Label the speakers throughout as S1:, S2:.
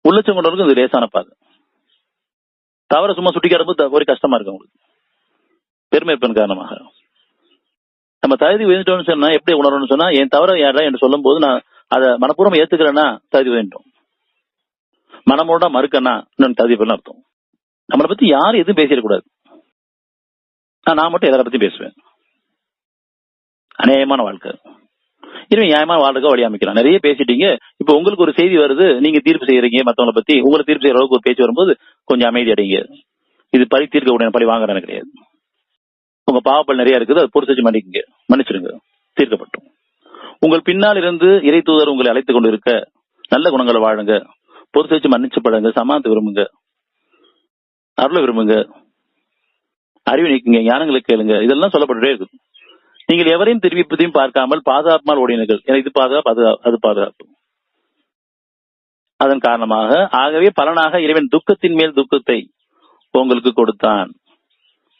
S1: உள்ளச்சம் கொண்டவர்களுக்கு இது லேசான பாதை. தவற சும்மா சுட்டிக்காட்டும்போது ஒரு கஷ்டமா இருக்கு உங்களுக்கு, பெருமை இருப்பதன் காரணமாக. நம்ம தகுதி உயர்ந்துட்டோம்னு சொன்னா எப்படி உணரணும்னு சொன்னா, என் தவற யாரா என்று சொல்லும் போது நான் அதை மனப்பூர்வம் ஏத்துக்கிறேன்னா தகுதி உயர்ந்தோம், மனமோட மறுக்கன்னா இன்னொன்று தகுதி பெறணும் அர்த்தம். நம்மளை பத்தி யாரும் எதுவும் பேசிடக்கூடாது. நான் மட்டும் எல்லாரை பத்தி பேசுவேன். அநேகமான வாழ்க்கை இனிமே நியாயமான வாழ்க்கை வழி அமைக்கலாம். நிறைய பேசிட்டீங்க, இப்ப உங்களுக்கு ஒரு செய்தி வருது, நீங்க தீர்ப்பு செய்யறீங்க மத்தவங்களை பத்தி, உங்களை தீர்ப்பு செய்யற அளவுக்கு ஒரு பேச்சு வரும்போது கொஞ்சம் அமைதி அடைங்க. இது பழி தீர்க்க உடனே பழி வாங்குறது கிடையாது. உங்க பாவப்பல் நிறைய இருக்குது, அது பொறுத்து வச்சு மன்னிச்சிருங்க, தீர்க்கப்பட்டோம். உங்கள் பின்னால் இருந்து இறை தூதர் உங்களை அழைத்துக் கொண்டு இருக்க நல்ல குணங்களை வாழுங்க, பொறுத்து வச்சு மன்னிச்சு படுங்க, சமானத்தை விரும்புங்க, அருளை விரும்புங்க, அறிவு நீக்குங்க, ஞானங்களை கேளுங்க. இதெல்லாம் சொல்லப்பட்டுட்டே இருக்கு. நீங்கள் எவரையும் திரும்பிப்பதையும் பார்க்காமல் பாதுகாப்பால் ஓடினீர்கள். எனக்கு இது பாதுகாப்பு, அது பாதுகாப்பு. அதன் காரணமாக ஆகவே பலனாக இறைவன் துக்கத்தின் மேல் துக்கத்தை உங்களுக்கு கொடுத்தான்.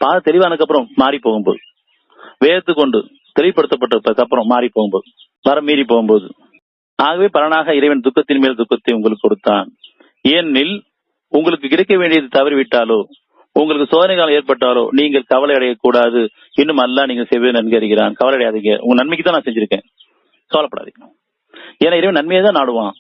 S1: பாத தெளிவானதுக்கு அப்புறம் மாறி போகும்போது, வேர்த்து கொண்டு தெளிவுபடுத்தப்பட்ட அப்புறம் மாறி போகும்போது, வரம் மீறி போகும்போது, ஆகவே பலனாக இறைவன் துக்கத்தின் மேல் துக்கத்தை உங்களுக்கு கொடுத்தான். ஏனெனில் உங்களுக்கு கிடைக்க வேண்டியது தவறிவிட்டாலோ, உங்களுக்கு சோதனை காலம் ஏற்பட்டாலோ நீங்கள் கவலை அடையக்கூடாது. இன்னும் அல்லாஹ் நீங்கள் செய்வது நன்கு அறிகிறான். கவலை அடையாதீங்க, உங்க நன்மைக்கு தான் நான் செஞ்சிருக்கேன், கவலைப்படாதீங்க. ஏன்னா இறைவன் நன்மையை தான் நாடுவான்.